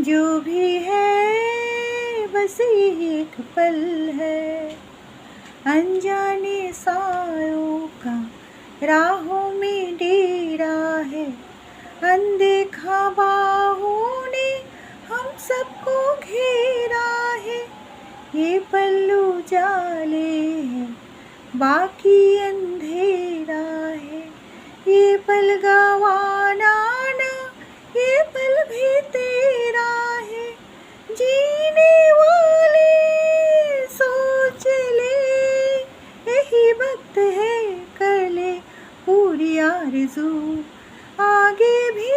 जो भी है बस ये एक पल है, अनजाने सायों का राहों में डेरा है, अनदेखा बाहों ने हम सबको घेरा है। ये पल उजाले है, बाकी अंधेरा है, ये पल गवाना ना, ये पल भी तेरा है। जीने वाले सोच ले, यही वक्त है, कर ले पूरी आरज़ू, आगे भी